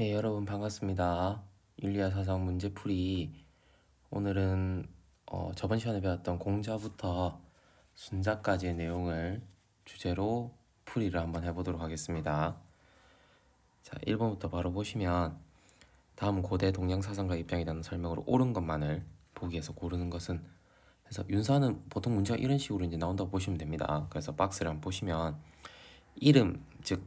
예, 여러분 반갑습니다. 율리아 사상 문제풀이. 오늘은 저번 시간에 배웠던 공자부터 순자까지의 내용을 주제로 풀이를 한번 해보도록 하겠습니다. 자, 1번부터 바로 보시면 다음은 고대 동양 사상가 입장이라는 설명으로 옳은 것만을 보기에서 고르는 것은, 그래서 윤사는 보통 문제가 이런 식으로 이제 나온다고 보시면 됩니다. 그래서 박스를 한번 보시면 이름, 즉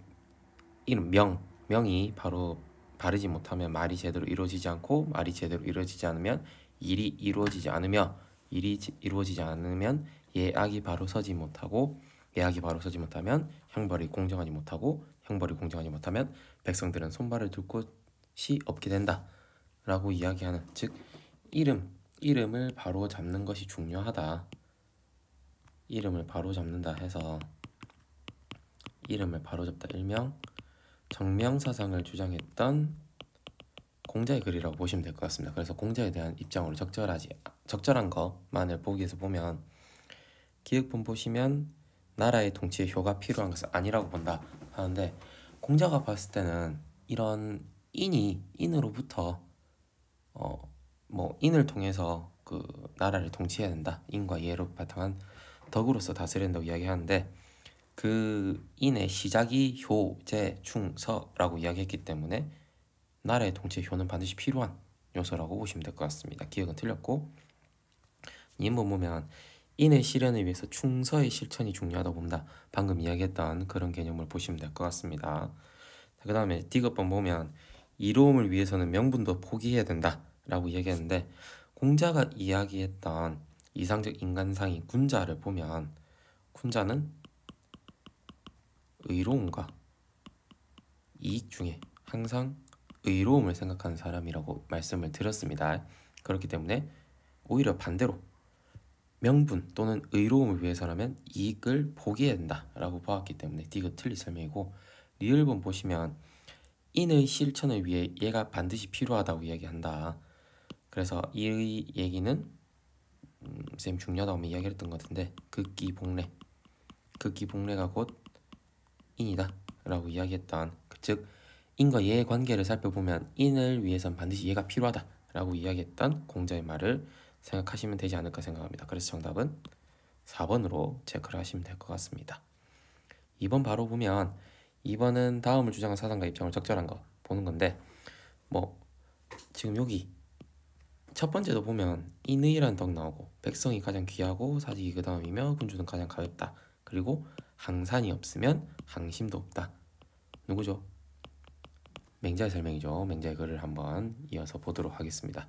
이름 명이 바로 바르지 못하면 말이 제대로 이루어지지 않고, 말이 제대로 이루어지지 않으면 일이 이루어지지 않으며, 일이 이루어지지 않으면 예악이 바로 서지 못하고, 예악이 바로 서지 못하면 형벌이 공정하지 못하고, 형벌이 공정하지 못하면 백성들은 손발을 둘 곳이 없게 된다 라고 이야기하는, 즉 이름을 바로 잡는 것이 중요하다. 이름을 바로 잡는다 해서 이름을 바로 잡다 일명 정명사상을 주장했던 공자의 글이라고 보시면 될 것 같습니다. 그래서 공자에 대한 입장으로 적절한 것만을 보기에서 보면, 기획본 보시면 나라의 통치에 효가 필요한 것은 아니라고 본다 하는데, 공자가 봤을 때는 이런 인으로부터 인을 통해서 그 나라를 통치해야 된다, 인과 예로 바탕한 덕으로서 다스려야 된다고 이야기하는데, 그 인의 시작이 효, 재, 충, 서라고 이야기했기 때문에 나라의 통치의 효는 반드시 필요한 요소라고 보시면 될 것 같습니다. 기억은 틀렸고, 2번 보면 인의 실현을 위해서 충서의 실천이 중요하다고 본다. 방금 이야기했던 그런 개념을 보시면 될 것 같습니다. 그 다음에 디귿번 보면 이로움을 위해서는 명분도 포기해야 된다 라고 이야기했는데, 공자가 이야기했던 이상적 인간상인 군자를 보면, 군자는 의로움과 이익 중에 항상 의로움을 생각하는 사람이라고 말씀을 드렸습니다. 그렇기 때문에 오히려 반대로 명분 또는 의로움을 위해서라면 이익을 포기해야 된다라고 보았기 때문에 디귿 틀린 설명이고, 리을본 보시면 인의 실천을 위해 얘가 반드시 필요하다고 이야기한다. 그래서 이 얘기는 쌤 중요하다고 이야기했던 것 같은데, 극기복례가 곧 인이다 라고 이야기했던, 즉 인과 예의 관계를 살펴보면 인을 위해선 반드시 얘가 필요하다 라고 이야기했던 공자의 말을 생각하시면 되지 않을까 생각합니다. 그래서 정답은 4번으로 체크를 하시면 될 것 같습니다. 2번 바로 보면, 2번은 다음을 주장한 사상가 입장을 적절한 거 보는 건데, 지금 여기 첫 번째도 보면 인의라는 덕 나오고, 백성이 가장 귀하고 사직이 그 다음이며 군주는 가장 가볍다, 그리고 항산이 없으면 항심도 없다. 누구죠? 맹자의 설명이죠. 맹자의 글을 한번 이어서 보도록 하겠습니다.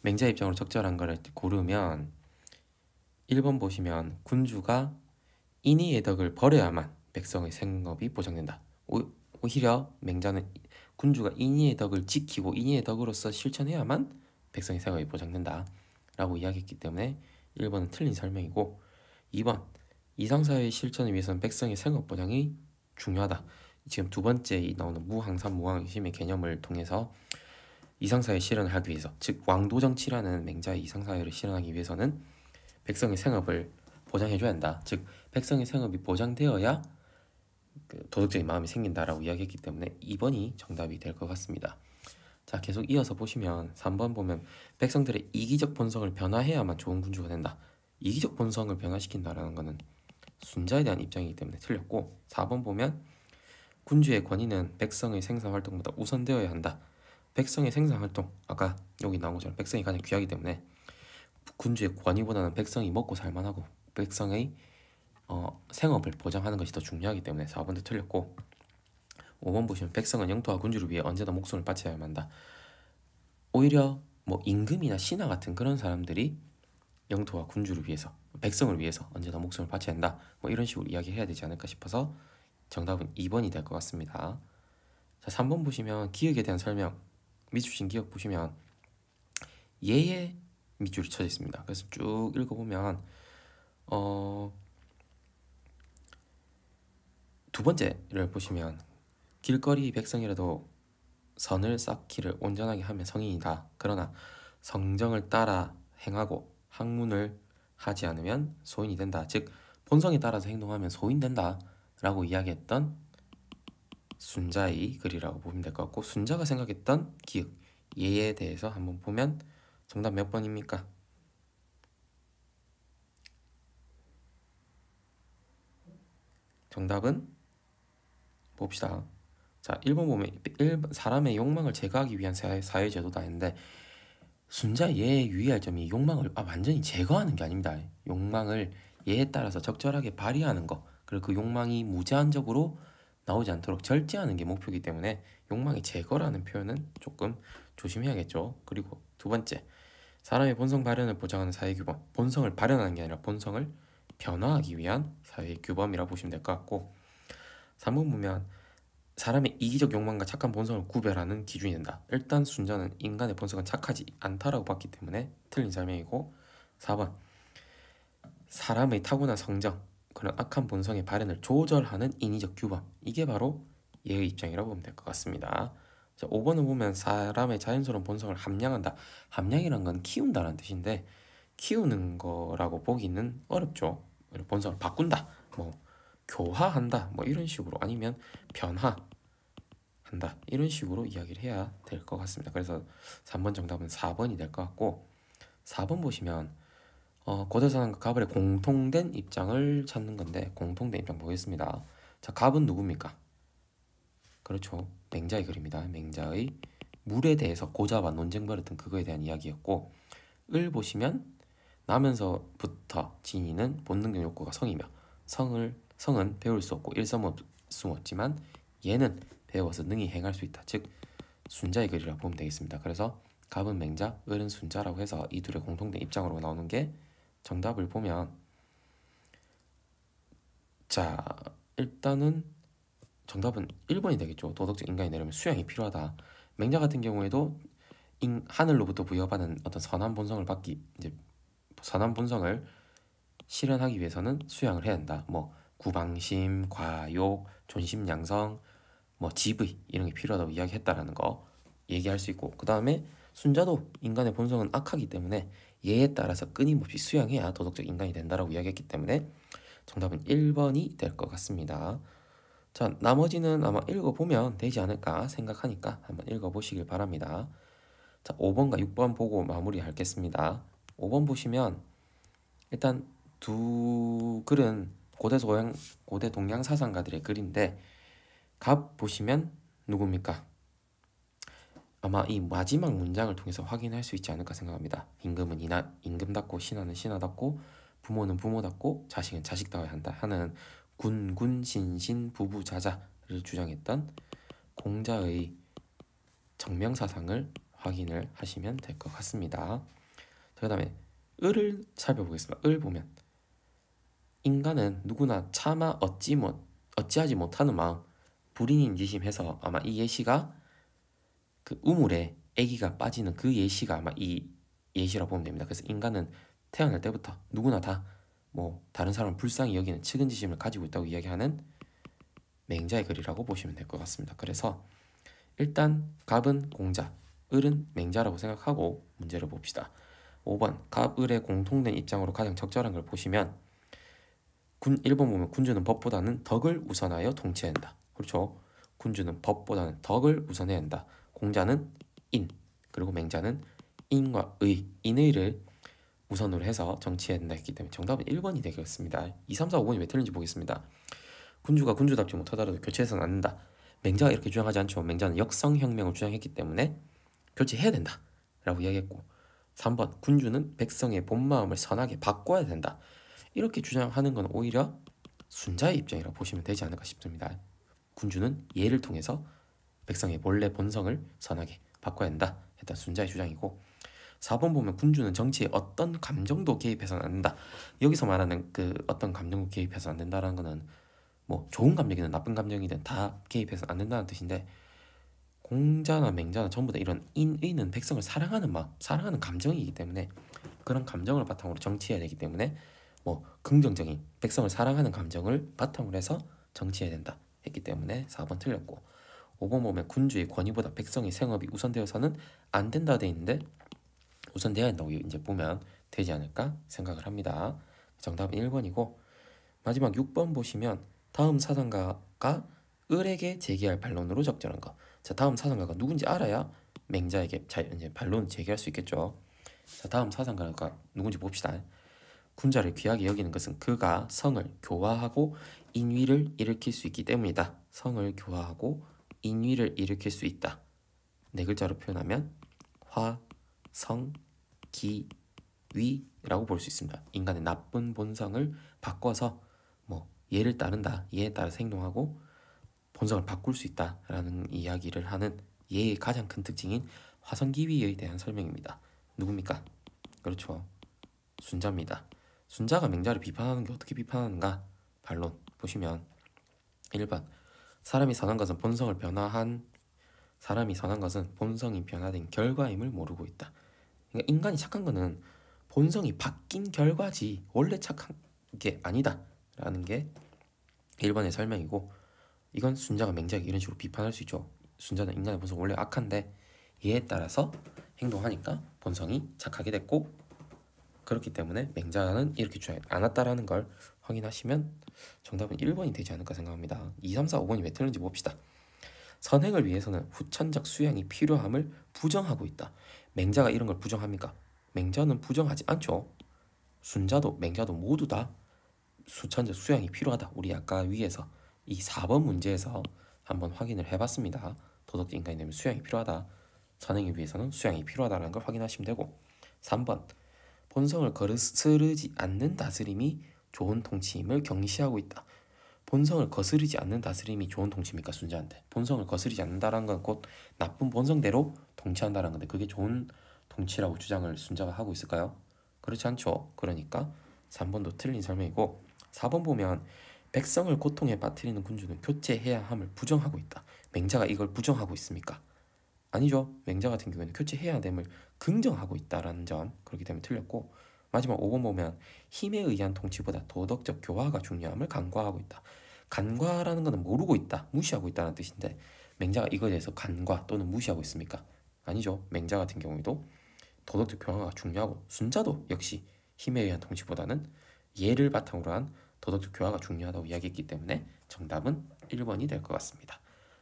맹자의 입장으로 적절한 것을 고르면, 1번 보시면 군주가 인의의 덕을 버려야만 백성의 생업이 보장된다. 오히려 맹자는 군주가 인의의 덕을 지키고 인의의 덕으로서 실천해야만 백성의 생업이 보장된다 라고 이야기했기 때문에 1번은 틀린 설명이고, 2번 이상사회의 실천을 위해서는 백성의 생업 보장이 중요하다. 지금 두 번째 나오는 무항산 무항심의 개념을 통해서 이상사회 실현을 하기 위해서, 즉 왕도정치라는 맹자의 이상사회를 실현하기 위해서는 백성의 생업을 보장해줘야 한다. 즉 백성의 생업이 보장되어야 그 도덕적인 마음이 생긴다라고 이야기했기 때문에 2번이 정답이 될 것 같습니다. 자, 계속 이어서 보시면 3번 보면 백성들의 이기적 본성을 변화해야만 좋은 군주가 된다. 이기적 본성을 변화시킨다라는 것은 순자에 대한 입장이기 때문에 틀렸고, 4번 보면 군주의 권위는 백성의 생산활동보다 우선되어야 한다. 백성의 생산활동, 아까 여기 나온 것처럼 백성이 가장 귀하기 때문에 군주의 권위보다는 백성이 먹고 살만하고 백성의 생업을 보장하는 것이 더 중요하기 때문에 4번도 틀렸고, 5번 보시면 백성은 영토와 군주를 위해 언제나 목숨을 바쳐야만 한다. 오히려 임금이나 신하 같은 그런 사람들이 영토와 군주를 위해서, 백성을 위해서 언제나 목숨을 바쳐야 한다, 이런 식으로 이야기해야 되지 않을까 싶어서 정답은 2번이 될 것 같습니다. 자, 3번 보시면 기역에 대한 설명, 밑주신 기역 보시면 예의 밑줄이 쳐져 있습니다. 그래서 쭉 읽어보면 두 번째를 보시면, 길거리 백성이라도 선을 쌓기를 온전하게 하면 성인이다. 그러나 성정을 따라 행하고 학문을 하지 않으면 소인이 된다. 즉 본성에 따라서 행동하면 소인된다 라고 이야기했던 순자의 글이라고 보면 될 것 같고, 순자가 생각했던 기억, 예에 대해서 한번 보면 정답 몇 번입니까? 정답은 봅시다. 자, 1번 보면 사람의 욕망을 제거하기 위한 사회제도다 했는데, 순자 예에 유의할 점이 욕망을 완전히 제거하는 게 아닙니다. 욕망을 예에 따라서 적절하게 발휘하는 거, 그리고 그 욕망이 무제한적으로 나오지 않도록 절제하는 게 목표이기 때문에 욕망의 제거라는 표현은 조금 조심해야겠죠. 그리고 두 번째, 사람의 본성 발현을 보장하는 사회규범, 본성을 발현하는 게 아니라 본성을 변화하기 위한 사회규범이라고 보시면 될 것 같고, 3번 보면 사람의 이기적 욕망과 착한 본성을 구별하는 기준이 된다. 일단 순자는 인간의 본성은 착하지 않다라고 봤기 때문에 틀린 설명이고, 4번 사람의 타고난 성정, 그런 악한 본성의 발현을 조절하는 인위적 규범, 이게 바로 예의 입장이라고 보면 될 것 같습니다. 자, 5번은 보면 사람의 자연스러운 본성을 함량한다. 함량이란 건 키운다라는 뜻인데, 키우는 거라고 보기는 어렵죠. 본성을 바꾼다, 뭐 교화한다, 뭐 이런 식으로, 아니면 변화한다, 이런 식으로 이야기를 해야 될 것 같습니다. 그래서 3번 정답은 4번이 될 것 같고, 4번 보시면 고대사상과 가불의 공통된 입장을 찾는 건데, 공통된 입장 보겠습니다. 자, 갑은 누굽니까? 그렇죠, 맹자의 글입니다. 맹자의 물에 대해서 고자와 논쟁 벌였던 그거에 대한 이야기였고, 을 보시면 나면서부터 지니는 본능적 욕구가 성이며, 성은 배울 수 없고 일섬없지만 얘는 배워서 능히 행할 수 있다. 즉 순자의 글이라고 보면 되겠습니다. 그래서 갑은 맹자, 을은 순자라고 해서 이 둘의 공통된 입장으로 나오는 게 정답을 보면, 자, 일단은 정답은 1번이 되겠죠. 도덕적 인간이 되려면 수양이 필요하다. 맹자 같은 경우에도 하늘로부터 부여받은 어떤 선한 본성을 선한 본성을 실현하기 위해서는 수양을 해야 한다. 뭐 구방심, 과욕, 존심양성, 뭐 지의, 이런 게 필요하다고 이야기했다라는 거 얘기할 수 있고, 그 다음에 순자도 인간의 본성은 악하기 때문에 예에 따라서 끊임없이 수양해야 도덕적 인간이 된다라고 이야기했기 때문에 정답은 1번이 될 것 같습니다. 자, 나머지는 아마 읽어보면 되지 않을까 생각하니까 한번 읽어보시길 바랍니다. 자, 5번과 6번 보고 마무리하겠습니다. 5번 보시면 일단 두 글은 고대 동양 사상가들의 글인데, 갑 보시면 누굽니까? 아마 이 마지막 문장을 통해서 확인할 수 있지 않을까 생각합니다. 임금은 임금답고 신하는 신하답고 부모는 부모답고 자식은 자식다워야 한다 하는 군신신 부부자자를 주장했던 공자의 정명사상을 확인을 하시면 될 것 같습니다. 그 다음에 을을 살펴보겠습니다. 을 보면 인간은 누구나 차마 어찌하지 못하는 마음, 불인인지심해서, 아마 이 예시가 그 우물에 아기가 빠지는 그 예시가 아마 이 예시라고 보면 됩니다. 그래서 인간은 태어날 때부터 누구나 다 뭐 다른 사람을 불쌍히 여기는 측은지심을 가지고 있다고 이야기하는 맹자의 글이라고 보시면 될 것 같습니다. 그래서 일단 갑은 공자, 을은 맹자라고 생각하고 문제를 봅시다. 5번 갑, 을의 공통된 입장으로 가장 적절한 걸 보시면 1번 보면 군주는 법보다는 덕을 우선하여 통치해야 한다. 그렇죠. 군주는 법보다는 덕을 우선해야 한다. 공자는 인, 그리고 맹자는 인과 의, 인의를 우선으로 해서 정치해야 된다 했기 때문에 정답은 1번이 되겠습니다. 2, 3, 4, 5번이 왜 틀린지 보겠습니다. 군주가 군주답지 못하더라도 교체해서는 안 된다. 맹자가 이렇게 주장하지 않죠. 맹자는 역성혁명을 주장했기 때문에 교체해야 된다 라고 이야기했고, 3번 군주는 백성의 본마음을 선하게 바꿔야 된다, 이렇게 주장하는 건 오히려 순자의 입장이라고 보시면 되지 않을까 싶습니다. 군주는 예를 통해서 백성의 본래 본성을 선하게 바꿔야 한다 했던 순자의 주장이고, 4번 보면 군주는 정치에 어떤 감정도 개입해서는 안 된다. 여기서 말하는 그 어떤 감정도 개입해서 안 된다라는 거는 뭐 좋은 감정이든 나쁜 감정이든 다 개입해서 안 된다는 뜻인데, 공자나 맹자나 전부 다 이런 인의는 백성을 사랑하는 마음, 사랑하는 감정이기 때문에 그런 감정을 바탕으로 정치해야 되기 때문에 뭐 긍정적인 백성을 사랑하는 감정을 바탕으로 해서 정치해야 된다 했기 때문에 4번 틀렸고, 5번 보면 군주의 권위보다 백성의 생업이 우선되어서는 안 된다 돼 있는데 우선돼야 한다고 이제 보면 되지 않을까 생각을 합니다. 정답은 1번이고, 마지막 6번 보시면 다음 사상가가 을에게 제기할 반론으로 적절한 것. 자, 다음 사상가가 누군지 알아야 맹자에게 이제 반론을 제기할 수 있겠죠. 자, 다음 사상가가 누군지 봅시다. 군자를 귀하게 여기는 것은 그가 성을 교화하고 인위를 일으킬 수 있기 때문이다. 성을 교화하고 인위를 일으킬 수 있다. 네 글자로 표현하면 화, 성, 기, 위라고 볼 수 있습니다. 인간의 나쁜 본성을 바꿔서 뭐 예를 따른다, 예에 따라서 행동하고 본성을 바꿀 수 있다라는 이야기를 하는 예의 가장 큰 특징인 화성기위에 대한 설명입니다. 누굽니까? 그렇죠. 순자입니다. 순자가 맹자를 비판하는 게 어떻게 비판하는가? 반론 보시면 1번 사람이 선한 것은 본성이 변화된 결과임을 모르고 있다. 그러니까 인간이 착한 거는 본성이 바뀐 결과지 원래 착한 게 아니다 라는 게 1번의 설명이고, 이건 순자가 맹자에게 이런 식으로 비판할 수 있죠. 순자는 인간의 본성 원래 악한데 얘에 따라서 행동하니까 본성이 착하게 됐고, 그렇기 때문에 맹자는 이렇게 주장하지 않았다라는 걸 확인하시면 정답은 1번이 되지 않을까 생각합니다. 2, 3, 4, 5번이 왜 틀린지 봅시다. 선행을 위해서는 후천적 수양이 필요함을 부정하고 있다. 맹자가 이런 걸 부정합니까? 맹자는 부정하지 않죠. 순자도 맹자도 모두 다 후천적 수양이 필요하다. 우리 아까 위에서 이 4번 문제에서 한번 확인을 해봤습니다. 도덕적 인간이 되면 수양이 필요하다. 선행을 위해서는 수양이 필요하다는 걸 확인하시면 되고, 3번 본성을 거스르지 않는 다스림이 좋은 통치임을 경시하고 있다. 본성을 거스르지 않는 다스림이 좋은 통치입니까? 순자한테 본성을 거스르지 않는다는 건 곧 나쁜 본성대로 통치한다는 건데 그게 좋은 통치라고 주장을 순자가 하고 있을까요? 그렇지 않죠. 그러니까 3번도 틀린 설명이고, 4번 보면 백성을 고통에 빠뜨리는 군주는 교체해야 함을 부정하고 있다. 맹자가 이걸 부정하고 있습니까? 아니죠. 맹자 같은 경우에는 교체해야 됨을 긍정하고 있다라는 점, 그렇기 때문에 틀렸고, 마지막 5번 보면 힘에 의한 통치보다 도덕적 교화가 중요함을 간과하고 있다. 간과라는 것은 모르고 있다, 무시하고 있다는 뜻인데 맹자가 이거에 대해서 간과 또는 무시하고 있습니까? 아니죠. 맹자 같은 경우에도 도덕적 교화가 중요하고, 순자도 역시 힘에 의한 통치보다는 예를 바탕으로 한 도덕적 교화가 중요하다고 이야기했기 때문에 정답은 1번이 될 것 같습니다.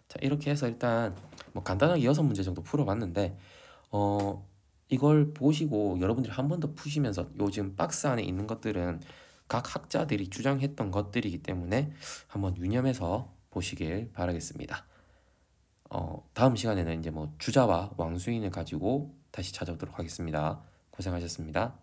자, 이렇게 해서 일단 뭐 간단하게 6문제 정도 풀어봤는데 이걸 보시고 여러분들이 한 번 더 푸시면서 요즘 박스 안에 있는 것들은 각 학자들이 주장했던 것들이기 때문에 한번 유념해서 보시길 바라겠습니다. 다음 시간에는 이제 뭐 주자와 왕수인을 가지고 다시 찾아오도록 하겠습니다. 고생하셨습니다.